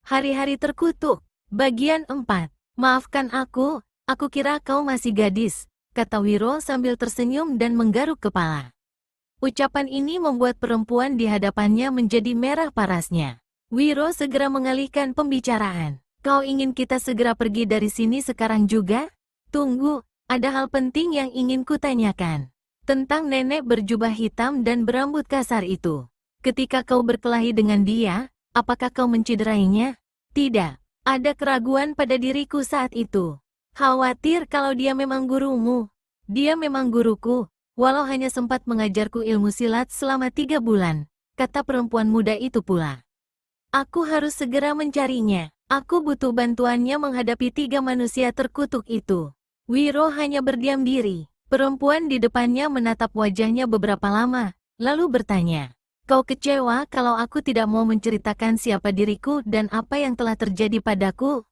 Hari-hari terkutuk. Bagian 4. Maafkan aku kira kau masih gadis, kata Wiro sambil tersenyum dan menggaruk kepala. Ucapan ini membuat perempuan di hadapannya menjadi merah parasnya. Wiro segera mengalihkan pembicaraan. Kau ingin kita segera pergi dari sini sekarang juga? Tunggu, ada hal penting yang ingin kutanyakan. Tentang nenek berjubah hitam dan berambut kasar itu. Ketika kau berkelahi dengan dia, apakah kau menciderainya? Tidak, ada keraguan pada diriku saat itu. Khawatir kalau dia memang gurumu. Dia memang guruku, walau hanya sempat mengajarku ilmu silat selama 3 bulan, kata perempuan muda itu pula. Aku harus segera mencarinya. Aku butuh bantuannya menghadapi 3 manusia terkutuk itu. Wiro hanya berdiam diri. Perempuan di depannya menatap wajahnya beberapa lama, lalu bertanya, kau kecewa kalau aku tidak mau menceritakan siapa diriku dan apa yang telah terjadi padaku?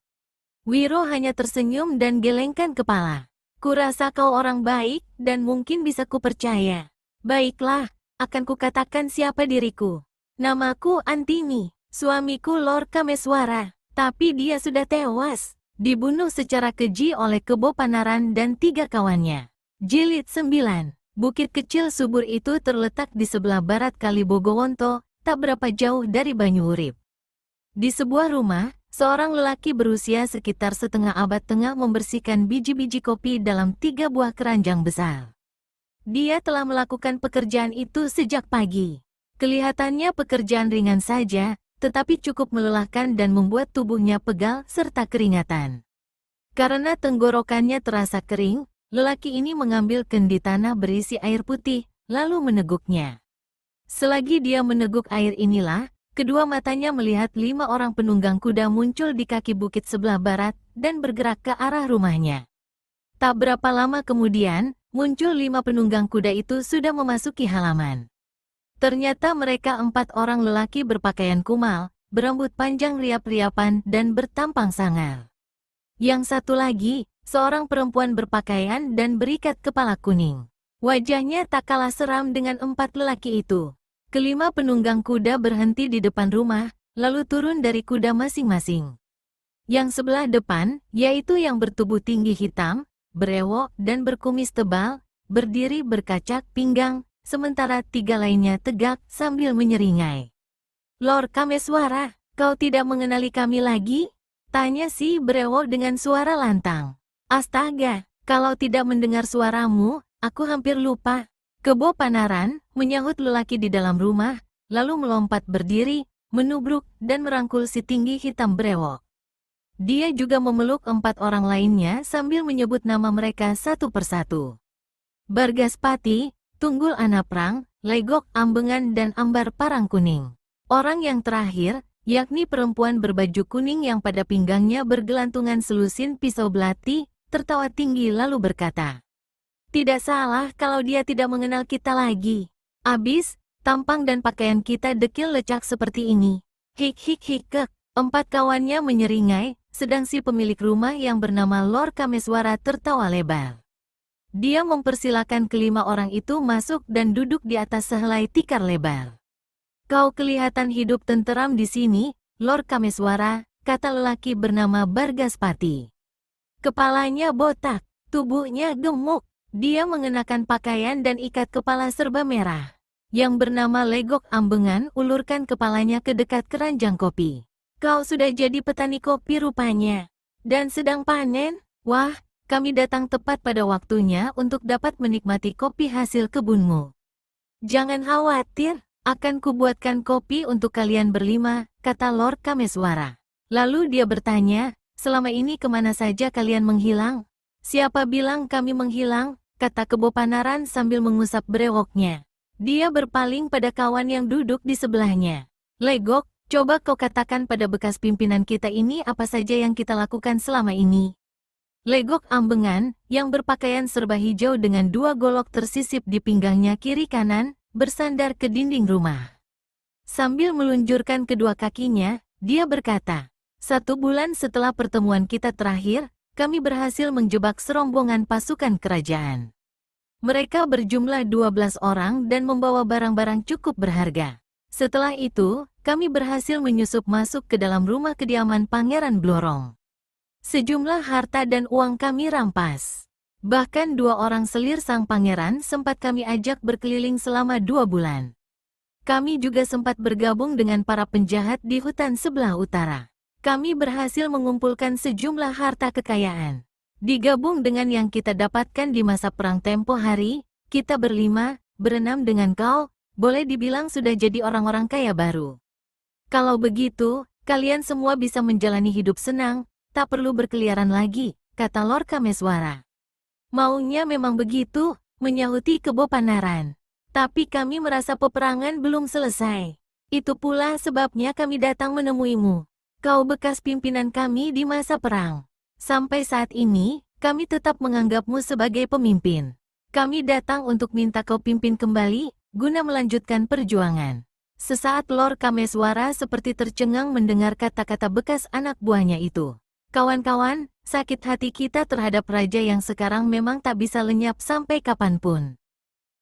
Wiro hanya tersenyum dan gelengkan kepala. Kurasa kau orang baik dan mungkin bisa kupercaya. Baiklah, akan kukatakan siapa diriku. Namaku Antini, suamiku Lord Kameswara. Tapi dia sudah tewas, dibunuh secara keji oleh Kebo Panaran dan 3 kawannya. Jilid 9. Bukit kecil subur itu terletak di sebelah barat Kali Bogowonto, tak berapa jauh dari Banyuurip. Di sebuah rumah, seorang lelaki berusia sekitar setengah abad tengah membersihkan biji-biji kopi dalam 3 buah keranjang besar. Dia telah melakukan pekerjaan itu sejak pagi. Kelihatannya pekerjaan ringan saja, tetapi cukup melelahkan dan membuat tubuhnya pegal serta keringatan. Karena tenggorokannya terasa kering, lelaki ini mengambil kendi tanah berisi air putih, lalu meneguknya. Selagi dia meneguk air inilah, kedua matanya melihat 5 orang penunggang kuda muncul di kaki bukit sebelah barat dan bergerak ke arah rumahnya. Tak berapa lama kemudian, muncul 5 penunggang kuda itu sudah memasuki halaman. Ternyata mereka 4 orang lelaki berpakaian kumal, berambut panjang riap-riapan dan bertampang sangar. Yang satu lagi, seorang perempuan berpakaian dan berikat kepala kuning. Wajahnya tak kalah seram dengan 4 lelaki itu. Kelima penunggang kuda berhenti di depan rumah, lalu turun dari kuda masing-masing. Yang sebelah depan, yaitu yang bertubuh tinggi hitam, berewok dan berkumis tebal, berdiri berkacak pinggang, sementara 3 lainnya tegak sambil menyeringai. Lord Kameswara, kau tidak mengenali kami lagi? Tanya si berewok dengan suara lantang. Astaga, kalau tidak mendengar suaramu, aku hampir lupa. Kebo Panaran, menyahut lelaki di dalam rumah, lalu melompat berdiri, menubruk dan merangkul si tinggi hitam berewok. Dia juga memeluk 4 orang lainnya sambil menyebut nama mereka satu persatu. Bargaspati, Tunggul Anaprang, Legok Ambengan dan Ambar Parang Kuning. Orang yang terakhir, yakni perempuan berbaju kuning yang pada pinggangnya bergelantungan selusin pisau belati, tertawa tinggi lalu berkata, tidak salah kalau dia tidak mengenal kita lagi. Abis, tampang dan pakaian kita dekil lecak seperti ini. Hik hik hik kek. 4 kawannya menyeringai, sedang si pemilik rumah yang bernama Lord Kameswara tertawa lebar. Dia mempersilakan kelima orang itu masuk dan duduk di atas sehelai tikar lebar. Kau kelihatan hidup tenteram di sini, Lord Kameswara, kata lelaki bernama Bargaspati. Kepalanya botak, tubuhnya gemuk. Dia mengenakan pakaian dan ikat kepala serba merah. Yang bernama Legok Ambengan ulurkan kepalanya ke dekat keranjang kopi. Kau sudah jadi petani kopi rupanya. Dan sedang panen? Wah, kami datang tepat pada waktunya untuk dapat menikmati kopi hasil kebunmu. Jangan khawatir, akan kubuatkan kopi untuk kalian berlima, kata Lord Kameswara. Lalu dia bertanya, selama ini kemana saja kalian menghilang? Siapa bilang kami menghilang? Kata Kebo Panaran sambil mengusap brewoknya. Dia berpaling pada kawan yang duduk di sebelahnya. Legok, coba kau katakan pada bekas pimpinan kita ini apa saja yang kita lakukan selama ini. Legok Ambengan, yang berpakaian serba hijau dengan 2 golok tersisip di pinggangnya kiri kanan, bersandar ke dinding rumah. Sambil meluncurkan kedua kakinya, dia berkata, 1 bulan setelah pertemuan kita terakhir, kami berhasil menjebak serombongan pasukan kerajaan. Mereka berjumlah 12 orang dan membawa barang-barang cukup berharga. Setelah itu, kami berhasil menyusup masuk ke dalam rumah kediaman Pangeran Blorong. Sejumlah harta dan uang kami rampas. Bahkan 2 orang selir sang pangeran sempat kami ajak berkeliling selama 2 bulan. Kami juga sempat bergabung dengan para penjahat di hutan sebelah utara. Kami berhasil mengumpulkan sejumlah harta kekayaan. Digabung dengan yang kita dapatkan di masa perang tempo hari, kita berenam dengan kau, boleh dibilang sudah jadi orang-orang kaya baru. Kalau begitu, kalian semua bisa menjalani hidup senang, tak perlu berkeliaran lagi, kata Lord Kameswara. Maunya memang begitu, menyahuti Kebo Panaran. Tapi kami merasa peperangan belum selesai. Itu pula sebabnya kami datang menemuimu. Kau bekas pimpinan kami di masa perang. Sampai saat ini, kami tetap menganggapmu sebagai pemimpin. Kami datang untuk minta kau pimpin kembali, guna melanjutkan perjuangan. Sesaat Lord Kameswara seperti tercengang mendengar kata-kata bekas anak buahnya itu. Kawan-kawan, sakit hati kita terhadap raja yang sekarang memang tak bisa lenyap sampai kapanpun.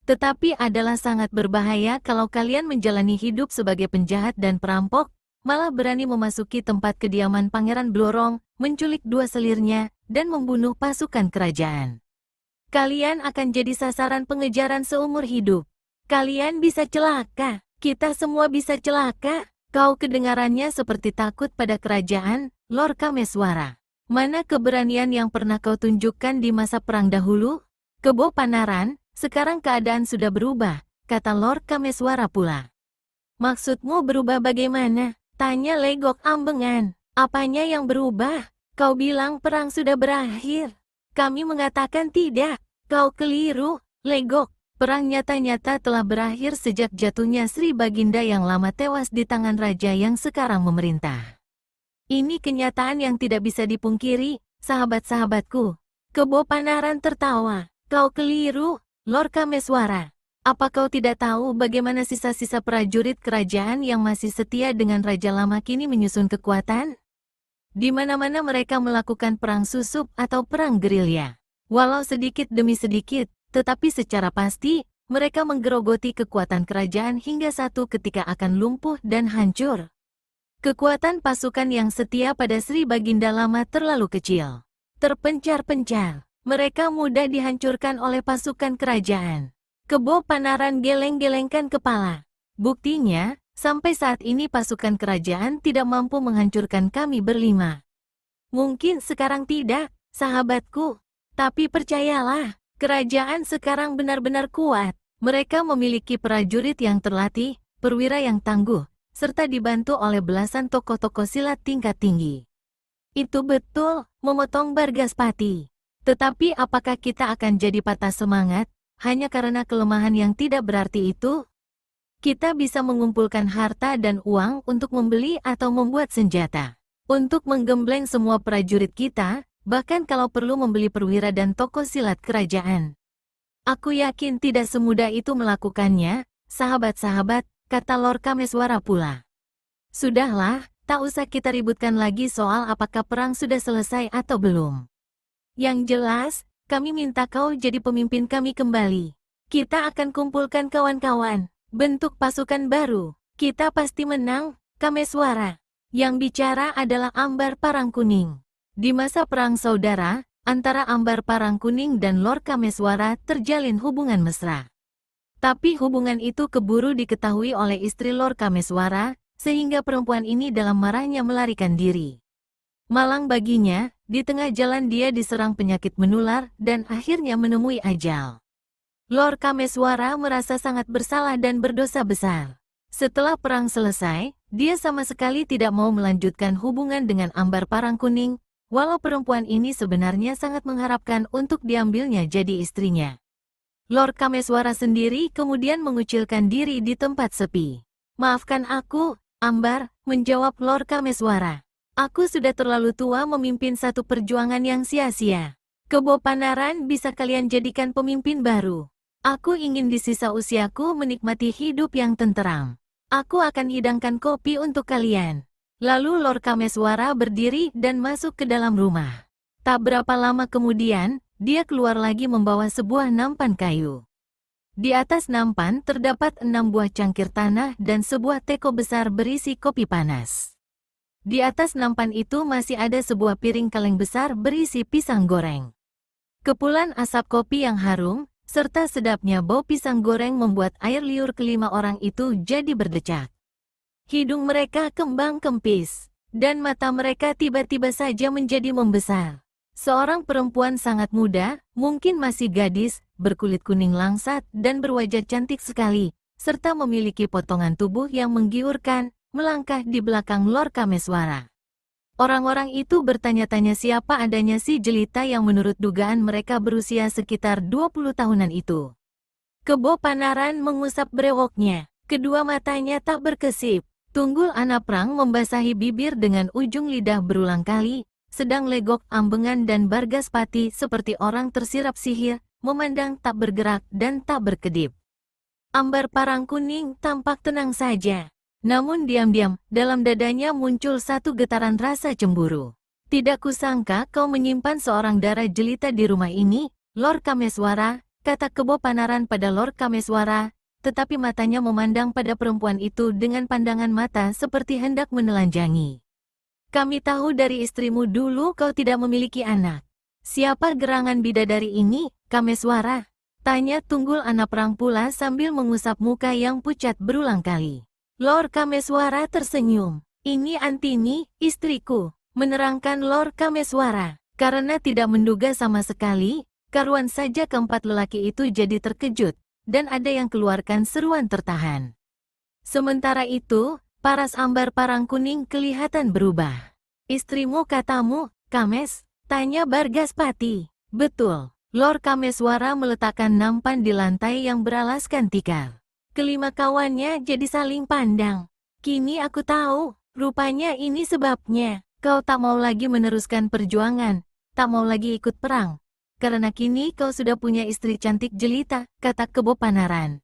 Tetapi adalah sangat berbahaya kalau kalian menjalani hidup sebagai penjahat dan perampok, malah berani memasuki tempat kediaman Pangeran Blorong, menculik 2 selirnya, dan membunuh pasukan kerajaan. Kalian akan jadi sasaran pengejaran seumur hidup. Kalian bisa celaka, kita semua bisa celaka. Kau kedengarannya seperti takut pada kerajaan, Lord Kameswara. Mana keberanian yang pernah kau tunjukkan di masa perang dahulu? Kebo Panaran, sekarang keadaan sudah berubah, kata Lord Kameswara pula. Maksudmu berubah bagaimana? Tanya Legok Ambengan. Apanya yang berubah? Kau bilang perang sudah berakhir. Kami mengatakan tidak. Kau keliru, Legok. Perang nyata-nyata telah berakhir sejak jatuhnya Sri Baginda yang lama tewas di tangan raja yang sekarang memerintah. Ini kenyataan yang tidak bisa dipungkiri, sahabat-sahabatku. Kebo Panaran tertawa. Kau keliru, Lord Kameswara. Apa kau tidak tahu bagaimana sisa-sisa prajurit kerajaan yang masih setia dengan raja lama kini menyusun kekuatan? Di mana-mana mereka melakukan perang susup atau perang gerilya. Walau sedikit demi sedikit, tetapi secara pasti, mereka menggerogoti kekuatan kerajaan hingga satu ketika akan lumpuh dan hancur. Kekuatan pasukan yang setia pada Sri Baginda lama terlalu kecil. Terpencar-pencar, mereka mudah dihancurkan oleh pasukan kerajaan. Kebo Panaran geleng-gelengkan kepala. Buktinya, sampai saat ini pasukan kerajaan tidak mampu menghancurkan kami berlima. Mungkin sekarang tidak, sahabatku. Tapi percayalah, kerajaan sekarang benar-benar kuat. Mereka memiliki prajurit yang terlatih, perwira yang tangguh, serta dibantu oleh belasan tokoh-tokoh silat tingkat tinggi. Itu betul, memotong Bargaspati. Tetapi apakah kita akan jadi patah semangat, hanya karena kelemahan yang tidak berarti itu? Kita bisa mengumpulkan harta dan uang untuk membeli atau membuat senjata. Untuk menggembleng semua prajurit kita, bahkan kalau perlu membeli perwira dan tokoh silat kerajaan. Aku yakin tidak semudah itu melakukannya, sahabat-sahabat, kata Lord Kameswara pula. Sudahlah, tak usah kita ributkan lagi soal apakah perang sudah selesai atau belum. Yang jelas, kami minta kau jadi pemimpin kami kembali. Kita akan kumpulkan kawan-kawan, bentuk pasukan baru. Kita pasti menang, Kameswara. Yang bicara adalah Ambar Parangkuning. Di masa perang saudara, antara Ambar Parangkuning dan Lord Kameswara terjalin hubungan mesra. Tapi hubungan itu keburu diketahui oleh istri Lord Kameswara, sehingga perempuan ini dalam marahnya melarikan diri. Malang baginya, di tengah jalan dia diserang penyakit menular dan akhirnya menemui ajal. Lord Kameswara merasa sangat bersalah dan berdosa besar. Setelah perang selesai, dia sama sekali tidak mau melanjutkan hubungan dengan Ambar Parangkuning, walau perempuan ini sebenarnya sangat mengharapkan untuk diambilnya jadi istrinya. Lord Kameswara sendiri kemudian mengucilkan diri di tempat sepi. Maafkan aku, Ambar, menjawab Lord Kameswara. Aku sudah terlalu tua memimpin satu perjuangan yang sia-sia. Kebo Panaran bisa kalian jadikan pemimpin baru. Aku ingin di sisa usiaku menikmati hidup yang tenteram. Aku akan hidangkan kopi untuk kalian. Lalu Lord Kameswara berdiri dan masuk ke dalam rumah. Tak berapa lama kemudian, dia keluar lagi membawa sebuah nampan kayu. Di atas nampan terdapat 6 buah cangkir tanah dan sebuah teko besar berisi kopi panas. Di atas nampan itu masih ada sebuah piring kaleng besar berisi pisang goreng. Kepulan asap kopi yang harum, serta sedapnya bau pisang goreng membuat air liur kelima orang itu jadi berdecak. Hidung mereka kembang-kempis, dan mata mereka tiba-tiba saja menjadi membesar. Seorang perempuan sangat muda, mungkin masih gadis, berkulit kuning langsat dan berwajah cantik sekali, serta memiliki potongan tubuh yang menggiurkan, melangkah di belakang Lord Kameswara. Orang-orang itu bertanya-tanya siapa adanya si jelita yang menurut dugaan mereka berusia sekitar 20 tahunan itu. Kebo Panaran mengusap brewoknya, kedua matanya tak berkesip. Tunggul Anaprang membasahi bibir dengan ujung lidah berulang kali, sedang Legok Ambengan dan Bargaspati seperti orang tersirap sihir, memandang tak bergerak dan tak berkedip. Ambar Parang Kuning tampak tenang saja. Namun diam-diam, dalam dadanya muncul satu getaran rasa cemburu. Tidak kusangka kau menyimpan seorang darah jelita di rumah ini, Lord Kameswara, kata Kebo Panaran pada Lord Kameswara, tetapi matanya memandang pada perempuan itu dengan pandangan mata seperti hendak menelanjangi. Kami tahu dari istrimu dulu kau tidak memiliki anak. Siapa gerangan bidadari ini, Kameswara? Tanya Tunggul Anaprang pula sambil mengusap muka yang pucat berulang kali. Lord Kameswara tersenyum. Ini Antini, istriku, menerangkan Lord Kameswara. Karena tidak menduga sama sekali, karuan saja keempat lelaki itu jadi terkejut, dan ada yang keluarkan seruan tertahan. Sementara itu, paras Ambar Parang Kuning kelihatan berubah. Istrimu katamu, Kames? Tanya Bargaspati. Betul. Lord Kameswara meletakkan nampan di lantai yang beralaskan tikar. Kelima kawannya jadi saling pandang. Kini aku tahu, rupanya ini sebabnya. Kau tak mau lagi meneruskan perjuangan, tak mau lagi ikut perang. Karena kini kau sudah punya istri cantik jelita, kata Kebo Panaran.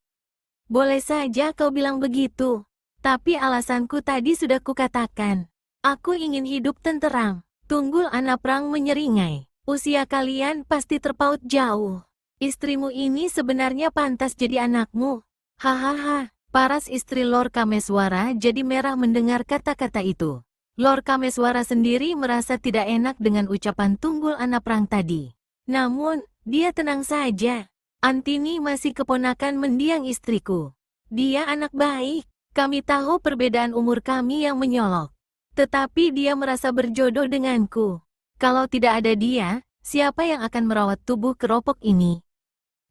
Boleh saja kau bilang begitu. Tapi alasanku tadi sudah kukatakan. Aku ingin hidup tenteram. Tunggul Anaprang menyeringai. Usia kalian pasti terpaut jauh. Istrimu ini sebenarnya pantas jadi anakmu. Hahaha. Paras istri Lord Kameswara jadi merah mendengar kata-kata itu. Lord Kameswara sendiri merasa tidak enak dengan ucapan Tunggul Anaprang tadi. Namun, dia tenang saja. Antini masih keponakan mendiang istriku. Dia anak baik. Kami tahu perbedaan umur kami yang menyolok. Tetapi dia merasa berjodoh denganku. Kalau tidak ada dia, siapa yang akan merawat tubuh keropok ini?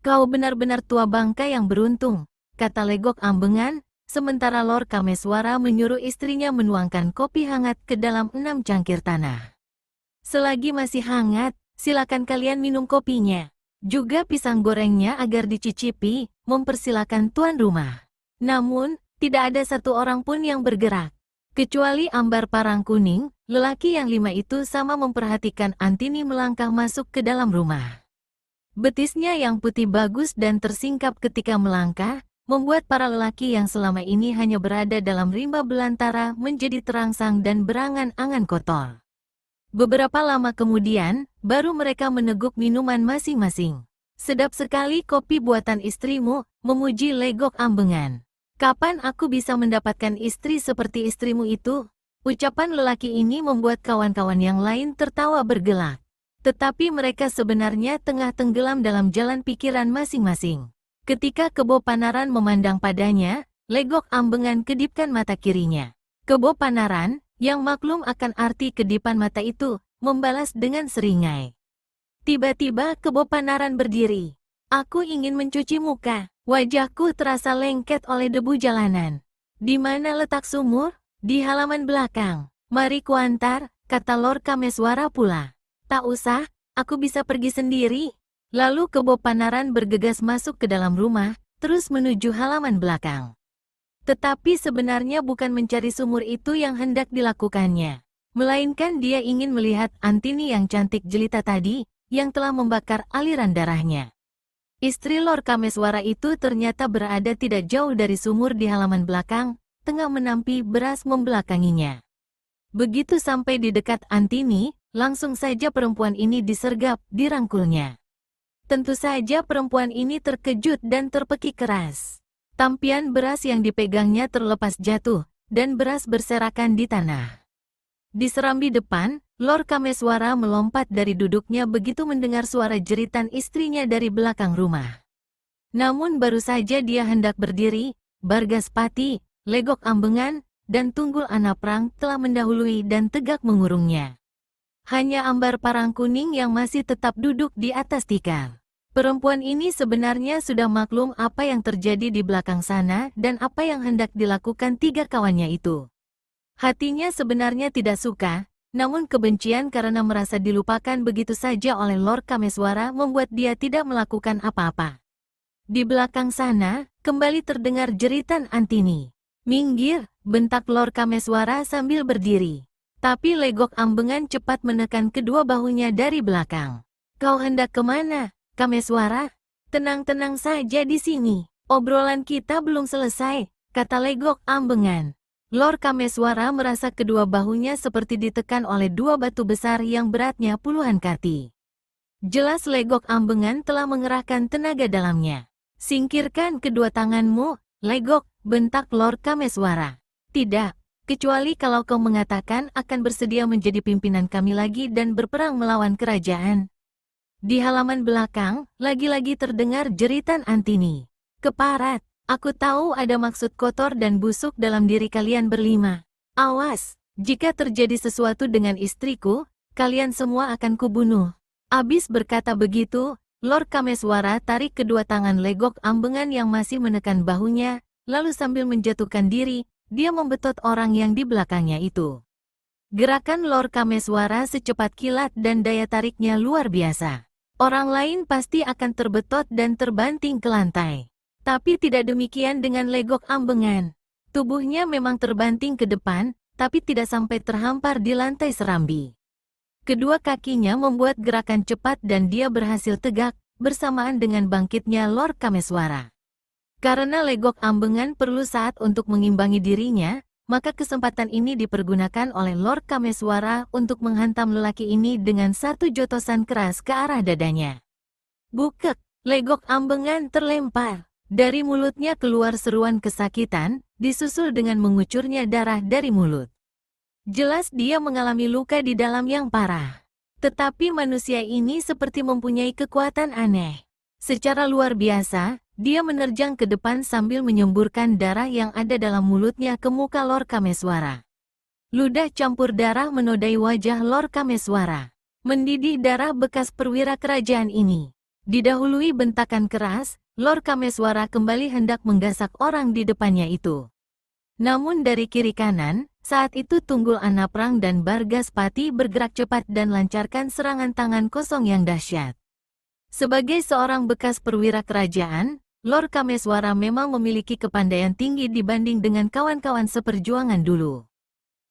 Kau benar-benar tua bangka yang beruntung, kata Legok Ambengan, sementara Lord Kameswara menyuruh istrinya menuangkan kopi hangat ke dalam 6 cangkir tanah. Selagi masih hangat, silakan kalian minum kopinya. Juga pisang gorengnya agar dicicipi, mempersilakan tuan rumah. Namun, tidak ada satu orang pun yang bergerak. Kecuali Ambar Parang Kuning, lelaki yang 5 itu sama memperhatikan Antini melangkah masuk ke dalam rumah. Betisnya yang putih bagus dan tersingkap ketika melangkah, membuat para lelaki yang selama ini hanya berada dalam rimba belantara menjadi terangsang dan berangan-angan kotor. Beberapa lama kemudian, baru mereka meneguk minuman masing-masing. Sedap sekali kopi buatan istrimu, memuji Legok Ambengan. Kapan aku bisa mendapatkan istri seperti istrimu itu? Ucapan lelaki ini membuat kawan-kawan yang lain tertawa bergelak. Tetapi mereka sebenarnya tengah tenggelam dalam jalan pikiran masing-masing. Ketika Kebo Panaran memandang padanya, Legok Ambengan kedipkan mata kirinya. Kebo Panaran, yang maklum akan arti kedipan mata itu, membalas dengan seringai. Tiba-tiba Kebo Panaran berdiri. Aku ingin mencuci muka. Wajahku terasa lengket oleh debu jalanan. Di mana letak sumur? Di halaman belakang. Mari kuantar, kata Lord Kameswara pula. Tak usah, aku bisa pergi sendiri. Lalu Kebo Panaran bergegas masuk ke dalam rumah, terus menuju halaman belakang. Tetapi sebenarnya bukan mencari sumur itu yang hendak dilakukannya. Melainkan dia ingin melihat Antini yang cantik jelita tadi, yang telah membakar aliran darahnya. Istri Lord Kameswara itu ternyata berada tidak jauh dari sumur di halaman belakang, tengah menampi beras membelakanginya. Begitu sampai di dekat Antini, langsung saja perempuan ini disergap, dirangkulnya. Tentu saja perempuan ini terkejut dan terpekik keras. Tampian beras yang dipegangnya terlepas jatuh, dan beras berserakan di tanah. Di serambi depan, Lord Kameswara melompat dari duduknya begitu mendengar suara jeritan istrinya dari belakang rumah. Namun baru saja dia hendak berdiri, Bargaspati, Legok Ambengan, dan Tunggul Anaprang telah mendahului dan tegak mengurungnya. Hanya Ambar Parangkuning yang masih tetap duduk di atas tikar. Perempuan ini sebenarnya sudah maklum apa yang terjadi di belakang sana dan apa yang hendak dilakukan tiga kawannya itu. Hatinya sebenarnya tidak suka, namun kebencian karena merasa dilupakan begitu saja oleh Lord Kameswara membuat dia tidak melakukan apa-apa. Di belakang sana, kembali terdengar jeritan Antini. "Minggir!" bentak Lord Kameswara sambil berdiri. Tapi Legok Ambengan cepat menekan kedua bahunya dari belakang. "Kau hendak kemana, Kameswara? Tenang-tenang saja di sini. Obrolan kita belum selesai," kata Legok Ambengan. Lord Kameswara merasa kedua bahunya seperti ditekan oleh dua batu besar yang beratnya puluhan kati. Jelas Legok Ambengan telah mengerahkan tenaga dalamnya. "Singkirkan kedua tanganmu, Legok," bentak Lord Kameswara. "Tidak, kecuali kalau kau mengatakan akan bersedia menjadi pimpinan kami lagi dan berperang melawan kerajaan." Di halaman belakang, lagi-lagi terdengar jeritan Antini. "Keparat! Aku tahu ada maksud kotor dan busuk dalam diri kalian berlima. Awas, jika terjadi sesuatu dengan istriku, kalian semua akan kubunuh." Abis berkata begitu, Lord Kameswara tarik kedua tangan Legok Ambengan yang masih menekan bahunya, lalu sambil menjatuhkan diri, dia membetot orang yang di belakangnya itu. Gerakan Lord Kameswara secepat kilat dan daya tariknya luar biasa. Orang lain pasti akan terbetot dan terbanting ke lantai. Tapi tidak demikian dengan Legok Ambengan. Tubuhnya memang terbanting ke depan, tapi tidak sampai terhampar di lantai serambi. Kedua kakinya membuat gerakan cepat dan dia berhasil tegak, bersamaan dengan bangkitnya Lord Kameswara. Karena Legok Ambengan perlu saat untuk mengimbangi dirinya, maka kesempatan ini dipergunakan oleh Lord Kameswara untuk menghantam lelaki ini dengan satu jotosan keras ke arah dadanya. Bukek, Legok Ambengan terlempar. Dari mulutnya keluar seruan kesakitan, disusul dengan mengucurnya darah dari mulut. Jelas dia mengalami luka di dalam yang parah. Tetapi manusia ini seperti mempunyai kekuatan aneh. Secara luar biasa, dia menerjang ke depan sambil menyemburkan darah yang ada dalam mulutnya ke muka Lord Kameswara. Ludah campur darah menodai wajah Lord Kameswara. Mendidih darah bekas perwira kerajaan ini. Didahului bentakan keras, Lord Kameswara kembali hendak menggasak orang di depannya itu. Namun dari kiri kanan, saat itu Tunggul Anaprang dan Bargaspati bergerak cepat dan lancarkan serangan tangan kosong yang dahsyat. Sebagai seorang bekas perwira kerajaan, Lord Kameswara memang memiliki kepandaian tinggi dibanding dengan kawan-kawan seperjuangan dulu.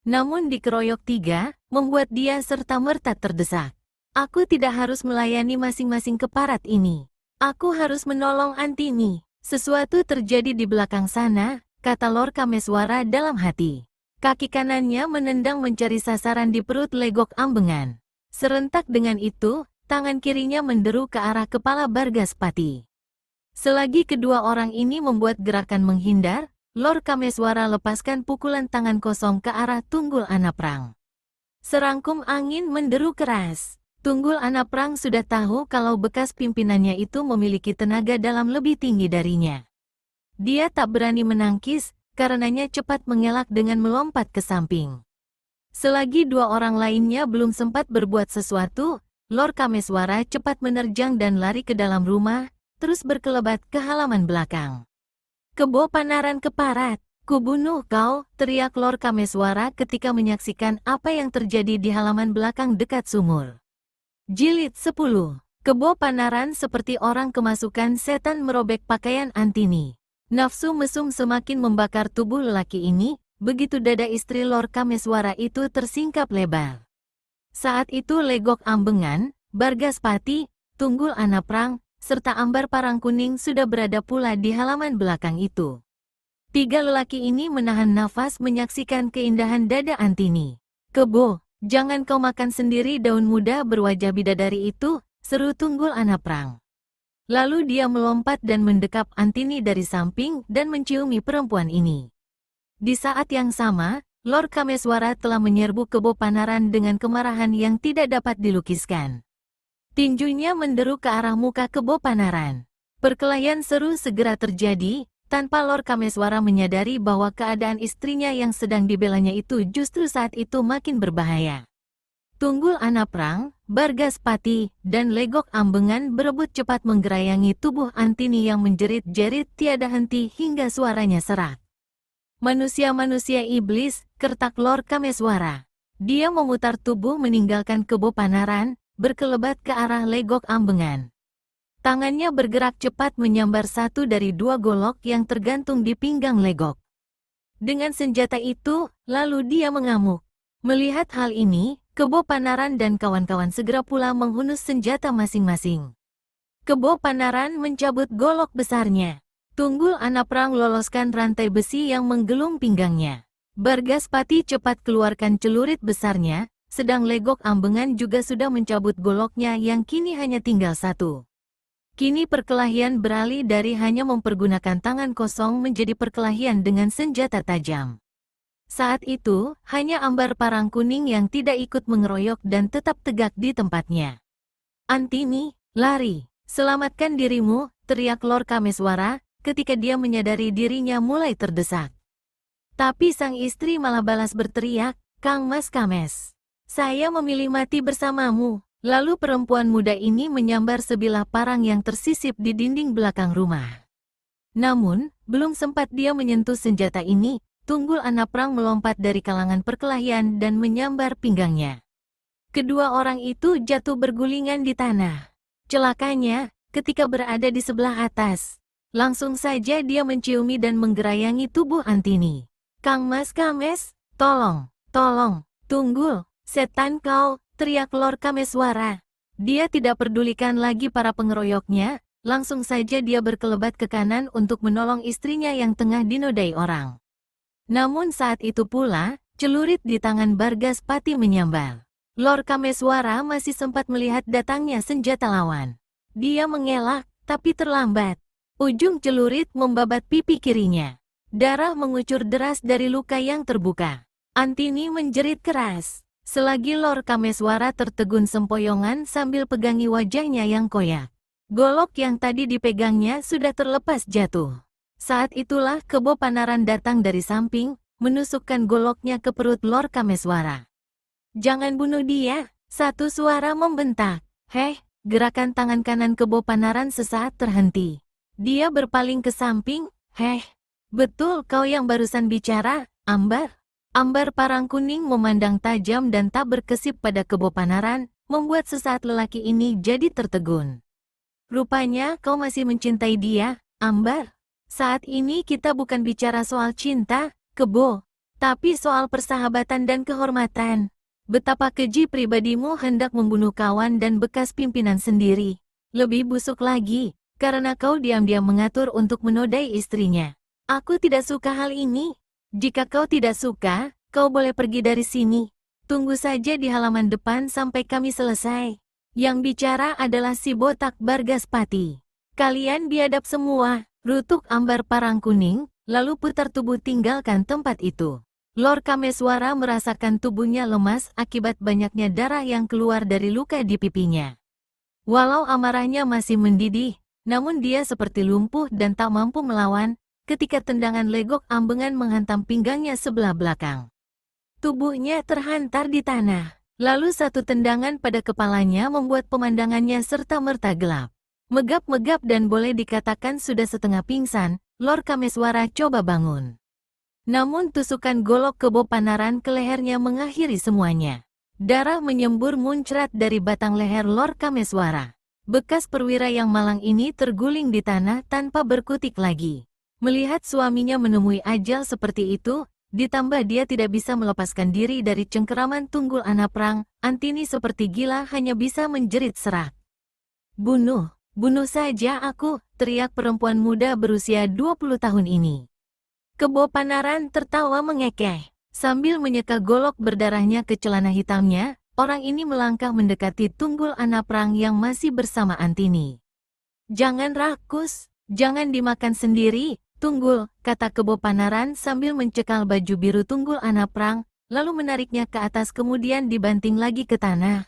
Namun dikeroyok tiga, membuat dia serta-merta terdesak. "Aku tidak harus melayani masing-masing keparat ini. Aku harus menolong Antini. Sesuatu terjadi di belakang sana," kata Lord Kameswara dalam hati. Kaki kanannya menendang mencari sasaran di perut Legok Ambengan. Serentak dengan itu, tangan kirinya menderu ke arah kepala Bargaspati. Selagi kedua orang ini membuat gerakan menghindar, Lord Kameswara lepaskan pukulan tangan kosong ke arah Tunggul Anaprang. Serangkum angin menderu keras. Tunggul Anaprang sudah tahu kalau bekas pimpinannya itu memiliki tenaga dalam lebih tinggi darinya. Dia tak berani menangkis, karenanya cepat mengelak dengan melompat ke samping. Selagi dua orang lainnya belum sempat berbuat sesuatu, Lord Kameswara cepat menerjang dan lari ke dalam rumah, terus berkelebat ke halaman belakang. "Kebo Panaran Keparat, kubunuh kau!" teriak Lord Kameswara ketika menyaksikan apa yang terjadi di halaman belakang dekat sumur. Jilid 10. Kebo Panaran seperti orang kemasukan setan merobek pakaian Antini. Nafsu mesum semakin membakar tubuh lelaki ini, begitu dada istri Lord Kameswara itu tersingkap lebar. Saat itu Legok Ambengan, Bargaspati, Tunggul Anaprang, serta Ambar Parangkuning sudah berada pula di halaman belakang itu. Tiga lelaki ini menahan nafas menyaksikan keindahan dada Antini. "Kebo, jangan kau makan sendiri daun muda berwajah bidadari itu," seru Tunggul Anaprang. Lalu dia melompat dan mendekap Antini dari samping dan menciumi perempuan ini. Di saat yang sama, Lord Kameswara telah menyerbu Kebo Panaran dengan kemarahan yang tidak dapat dilukiskan. Tinjunya menderu ke arah muka Kebo Panaran. Perkelahian seru segera terjadi, tanpa Lord Kameswara menyadari bahwa keadaan istrinya yang sedang dibelanya itu justru saat itu makin berbahaya. Tunggul Anaprang, Bargaspati, dan Legok Ambengan berebut cepat menggerayangi tubuh Antini yang menjerit-jerit tiada henti hingga suaranya serak. Manusia-manusia iblis, kertak Lord Kameswara. Dia memutar tubuh meninggalkan Kebo Panaran, berkelebat ke arah Legok Ambengan. Tangannya bergerak cepat menyambar satu dari dua golok yang tergantung di pinggang Legok. Dengan senjata itu, lalu dia mengamuk. Melihat hal ini, Kebo Panaran dan kawan-kawan segera pula menghunus senjata masing-masing. Kebo Panaran mencabut golok besarnya. Tunggul Anaprang loloskan rantai besi yang menggelung pinggangnya. Bargaspati cepat keluarkan celurit besarnya, sedang Legok Ambengan juga sudah mencabut goloknya yang kini hanya tinggal satu. Kini perkelahian beralih dari hanya mempergunakan tangan kosong menjadi perkelahian dengan senjata tajam. Saat itu, hanya Ambar Parang Kuning yang tidak ikut mengeroyok dan tetap tegak di tempatnya. "Antini, lari! Selamatkan dirimu!" teriak Lord Kameswara, ketika dia menyadari dirinya mulai terdesak. Tapi sang istri malah balas berteriak, "Kang Mas Kames, saya memilih mati bersamamu." Lalu perempuan muda ini menyambar sebilah parang yang tersisip di dinding belakang rumah. Namun, belum sempat dia menyentuh senjata ini, Tunggul Anaprang melompat dari kalangan perkelahian dan menyambar pinggangnya. Kedua orang itu jatuh bergulingan di tanah. Celakanya, ketika berada di sebelah atas, langsung saja dia menciumi dan menggerayangi tubuh Antini. "Kang Mas Kames, tolong, tolong, Tunggul, setan kau!" teriak Lord Kameswara. Dia tidak pedulikan lagi para pengeroyoknya, langsung saja dia berkelebat ke kanan untuk menolong istrinya yang tengah dinodai orang. Namun saat itu pula, celurit di tangan Bargaspati menyambar. Lord Kameswara masih sempat melihat datangnya senjata lawan. Dia mengelak, tapi terlambat. Ujung celurit membabat pipi kirinya. Darah mengucur deras dari luka yang terbuka. Antini menjerit keras. Selagi Lord Kameswara tertegun sempoyongan sambil pegangi wajahnya yang koyak. Golok yang tadi dipegangnya sudah terlepas jatuh. Saat itulah Kebo Panaran datang dari samping, menusukkan goloknya ke perut Lord Kameswara. "Jangan bunuh dia!" Satu suara membentak. "Heh!" Gerakan tangan kanan Kebo Panaran sesaat terhenti. Dia berpaling ke samping. "Heh! Betul kau yang barusan bicara, Ambar?" Ambar Parang Kuning memandang tajam dan tak berkesip pada Kebo Panaran, membuat sesaat lelaki ini jadi tertegun. "Rupanya kau masih mencintai dia, Ambar. Saat ini kita bukan bicara soal cinta, Kebo, tapi soal persahabatan dan kehormatan. Betapa keji pribadimu hendak membunuh kawan dan bekas pimpinan sendiri. Lebih busuk lagi, karena kau diam-diam mengatur untuk menodai istrinya. Aku tidak suka hal ini. Jika kau tidak suka, kau boleh pergi dari sini. Tunggu saja di halaman depan sampai kami selesai." Yang bicara adalah si botak Bargaspati. "Kalian biadab semua," rutuk Ambar Parang Kuning, lalu putar tubuh tinggalkan tempat itu. Lord Kameswara merasakan tubuhnya lemas akibat banyaknya darah yang keluar dari luka di pipinya. Walau amarahnya masih mendidih, namun dia seperti lumpuh dan tak mampu melawan, ketika tendangan Legok Ambengan menghantam pinggangnya sebelah belakang. Tubuhnya terhantar di tanah. Lalu satu tendangan pada kepalanya membuat pemandangannya serta-merta gelap. Megap-megap dan boleh dikatakan sudah setengah pingsan, Lord Kameswara coba bangun. Namun tusukan golok Kebo Panaran ke lehernya mengakhiri semuanya. Darah menyembur muncrat dari batang leher Lord Kameswara. Bekas perwira yang malang ini terguling di tanah tanpa berkutik lagi. Melihat suaminya menemui ajal seperti itu, ditambah dia tidak bisa melepaskan diri dari cengkeraman Tunggul Anaprang, Antini seperti gila hanya bisa menjerit serak. "Bunuh, bunuh saja aku!" teriak perempuan muda berusia 20 tahun ini. Kebo Panaran tertawa mengekeh. Sambil menyeka golok berdarahnya ke celana hitamnya, orang ini melangkah mendekati Tunggul Anaprang yang masih bersama Antini. Jangan rakus, jangan dimakan sendiri, Tunggul, kata Kebo Panaran sambil mencekal baju biru Tunggul anak perang, lalu menariknya ke atas kemudian dibanting lagi ke tanah.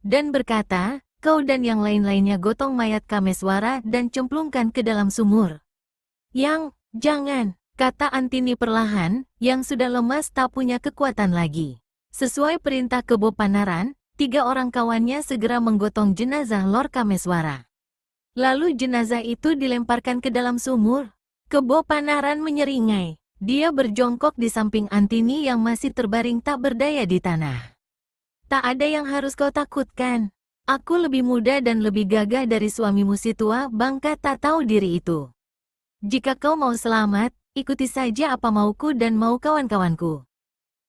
Dan berkata, kau dan yang lain-lainnya gotong mayat Kameswara dan cemplungkan ke dalam sumur. Jangan, kata Antini perlahan, yang sudah lemas tak punya kekuatan lagi. Sesuai perintah Kebo Panaran, 3 orang kawannya segera menggotong jenazah Lord Kameswara. Lalu jenazah itu dilemparkan ke dalam sumur. Kebo Panaran menyeringai. Dia berjongkok di samping Antini yang masih terbaring tak berdaya di tanah. Tak ada yang harus kau takutkan. Aku lebih muda dan lebih gagah dari suamimu si tua bangka tak tahu diri itu. Jika kau mau selamat, ikuti saja apa mauku dan mau kawan-kawanku.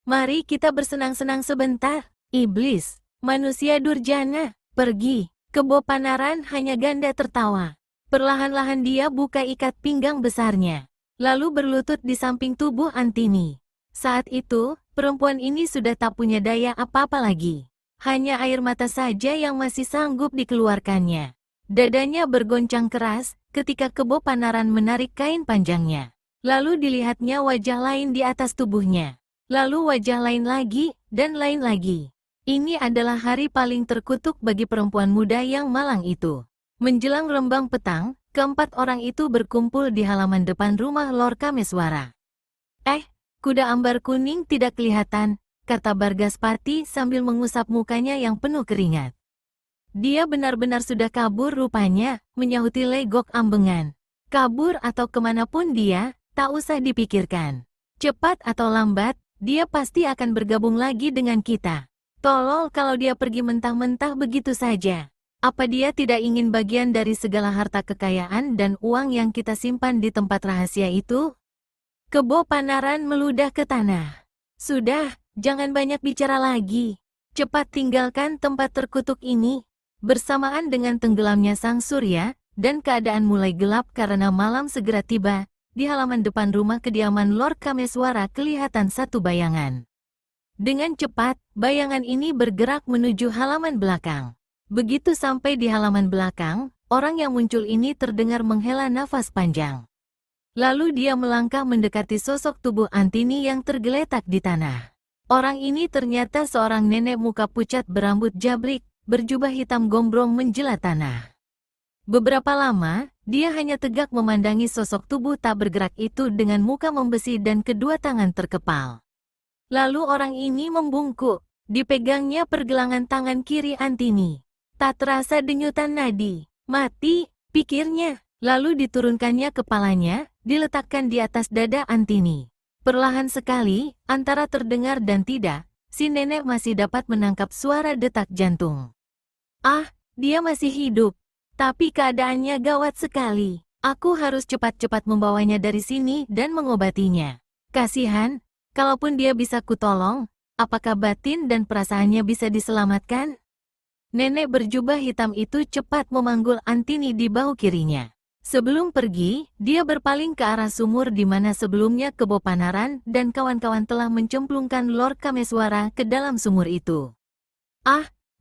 Mari kita bersenang-senang sebentar. Iblis, manusia durjana, pergi. Kebo Panaran hanya ganda tertawa. Perlahan-lahan dia buka ikat pinggang besarnya, lalu berlutut di samping tubuh Antini. Saat itu, perempuan ini sudah tak punya daya apa-apa lagi. Hanya air mata saja yang masih sanggup dikeluarkannya. Dadanya bergoncang keras ketika Kebo Panaran menarik kain panjangnya. Lalu dilihatnya wajah lain di atas tubuhnya. Lalu wajah lain lagi, dan lain lagi. Ini adalah hari paling terkutuk bagi perempuan muda yang malang itu. Menjelang rembang petang, keempat orang itu berkumpul di halaman depan rumah Lord Kameswara. Kuda ambar kuning tidak kelihatan, kata Bargaspati sambil mengusap mukanya yang penuh keringat. Dia benar-benar sudah kabur rupanya, menyahuti Legok Ambengan. Kabur atau kemanapun dia, tak usah dipikirkan. Cepat atau lambat, dia pasti akan bergabung lagi dengan kita. Tolol kalau dia pergi mentah-mentah begitu saja. Apa dia tidak ingin bagian dari segala harta kekayaan dan uang yang kita simpan di tempat rahasia itu? Kebo Panaran meludah ke tanah. Sudah, jangan banyak bicara lagi. Cepat tinggalkan tempat terkutuk ini. Bersamaan dengan tenggelamnya sang surya, dan keadaan mulai gelap karena malam segera tiba, di halaman depan rumah kediaman Lord Kameswara kelihatan satu bayangan. Dengan cepat, bayangan ini bergerak menuju halaman belakang. Begitu sampai di halaman belakang, orang yang muncul ini terdengar menghela nafas panjang. Lalu dia melangkah mendekati sosok tubuh Antini yang tergeletak di tanah. Orang ini ternyata seorang nenek muka pucat berambut jabrik, berjubah hitam gombrong menjelat tanah. Beberapa lama, dia hanya tegak memandangi sosok tubuh tak bergerak itu dengan muka membesi dan kedua tangan terkepal. Lalu orang ini membungkuk, dipegangnya pergelangan tangan kiri Antini. Tak terasa denyutan nadi, mati, pikirnya, lalu diturunkannya kepalanya, diletakkan di atas dada Antini. Perlahan sekali, antara terdengar dan tidak, si nenek masih dapat menangkap suara detak jantung. Dia masih hidup, tapi keadaannya gawat sekali. Aku harus cepat-cepat membawanya dari sini dan mengobatinya. Kasihan. Kalaupun dia bisa kutolong, apakah batin dan perasaannya bisa diselamatkan? Nenek berjubah hitam itu cepat memanggul Antini di bahu kirinya. Sebelum pergi, dia berpaling ke arah sumur di mana sebelumnya Kebo Panaran dan kawan-kawan telah mencemplungkan Lord Kameswara ke dalam sumur itu.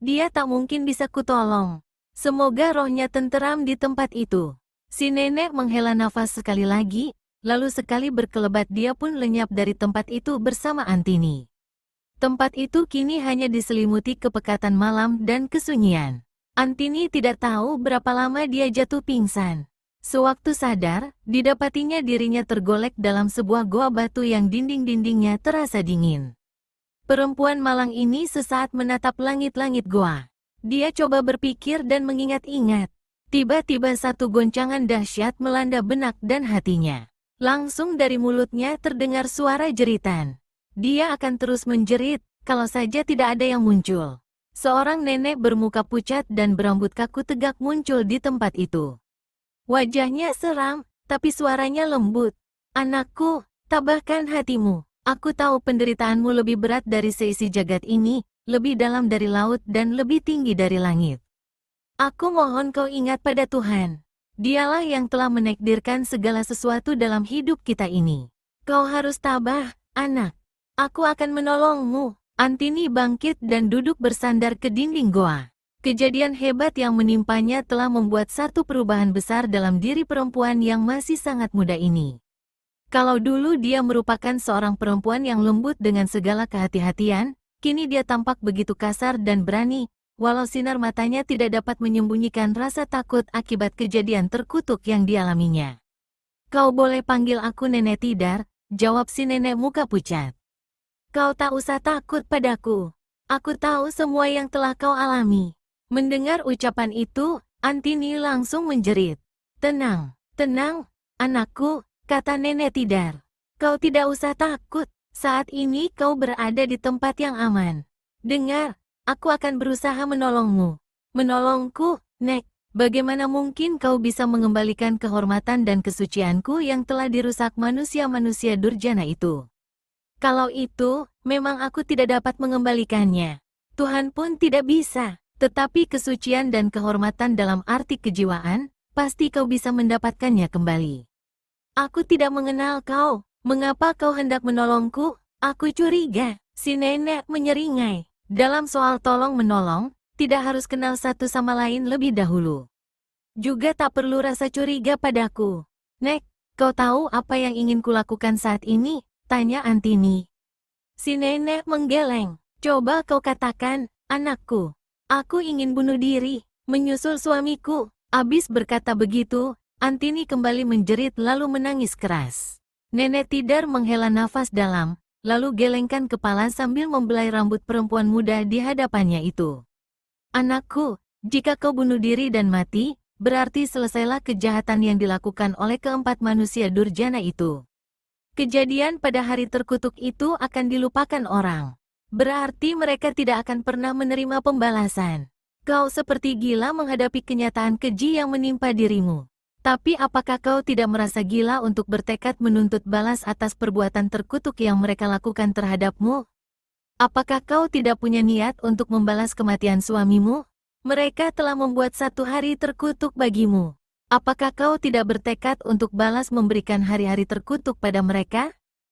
Dia tak mungkin bisa kutolong. Semoga rohnya tenteram di tempat itu. Si nenek menghela nafas sekali lagi, lalu sekali berkelebat dia pun lenyap dari tempat itu bersama Antini. Tempat itu kini hanya diselimuti kepekatan malam dan kesunyian. Antini tidak tahu berapa lama dia jatuh pingsan. Sewaktu sadar, didapatinya dirinya tergolek dalam sebuah goa batu yang dinding-dindingnya terasa dingin. Perempuan malang ini sesaat menatap langit-langit goa. Dia coba berpikir dan mengingat-ingat. Tiba-tiba satu goncangan dahsyat melanda benak dan hatinya. Langsung dari mulutnya terdengar suara jeritan. Dia akan terus menjerit, kalau saja tidak ada yang muncul. Seorang nenek bermuka pucat dan berambut kaku tegak muncul di tempat itu. Wajahnya seram, tapi suaranya lembut. Anakku, tabahkan hatimu. Aku tahu penderitaanmu lebih berat dari seisi jagat ini, lebih dalam dari laut dan lebih tinggi dari langit. Aku mohon kau ingat pada Tuhan. Dialah yang telah menakdirkan segala sesuatu dalam hidup kita ini. Kau harus tabah, anak. Aku akan menolongmu. Antini bangkit dan duduk bersandar ke dinding goa. Kejadian hebat yang menimpanya telah membuat satu perubahan besar dalam diri perempuan yang masih sangat muda ini. Kalau dulu dia merupakan seorang perempuan yang lembut dengan segala kehati-hatian, kini dia tampak begitu kasar dan berani, walau sinar matanya tidak dapat menyembunyikan rasa takut akibat kejadian terkutuk yang dialaminya. "Kau boleh panggil aku Nenek Tidar," jawab si nenek muka pucat. "Kau tak usah takut padaku. Aku tahu semua yang telah kau alami." Mendengar ucapan itu, Antini langsung menjerit. "Tenang, tenang, anakku," kata Nenek Tidar. "Kau tidak usah takut. Saat ini kau berada di tempat yang aman. Dengar, aku akan berusaha menolongmu." "Menolongku, Nek? Bagaimana mungkin kau bisa mengembalikan kehormatan dan kesucianku yang telah dirusak manusia-manusia durjana itu?" "Kalau itu, memang aku tidak dapat mengembalikannya. Tuhan pun tidak bisa. Tetapi kesucian dan kehormatan dalam arti kejiwaan, pasti kau bisa mendapatkannya kembali." "Aku tidak mengenal kau. Mengapa kau hendak menolongku? Aku curiga." Si nenek menyeringai. Dalam soal tolong-menolong, tidak harus kenal satu sama lain lebih dahulu. Juga tak perlu rasa curiga padaku. "Nek, kau tahu apa yang ingin kulakukan saat ini?" tanya Antini. Si nenek menggeleng. "Coba kau katakan, anakku." "Aku ingin bunuh diri, menyusul suamiku." Abis berkata begitu, Antini kembali menjerit lalu menangis keras. Nenek Tidar menghela nafas dalam, lalu gelengkan kepala sambil membelai rambut perempuan muda di hadapannya itu. "Anakku, jika kau bunuh diri dan mati, berarti selesailah kejahatan yang dilakukan oleh keempat manusia durjana itu. Kejadian pada hari terkutuk itu akan dilupakan orang. Berarti mereka tidak akan pernah menerima pembalasan. Kau seperti gila menghadapi kenyataan keji yang menimpa dirimu. Tapi apakah kau tidak merasa gila untuk bertekad menuntut balas atas perbuatan terkutuk yang mereka lakukan terhadapmu? Apakah kau tidak punya niat untuk membalas kematian suamimu? Mereka telah membuat satu hari terkutuk bagimu. Apakah kau tidak bertekad untuk balas memberikan hari-hari terkutuk pada mereka?"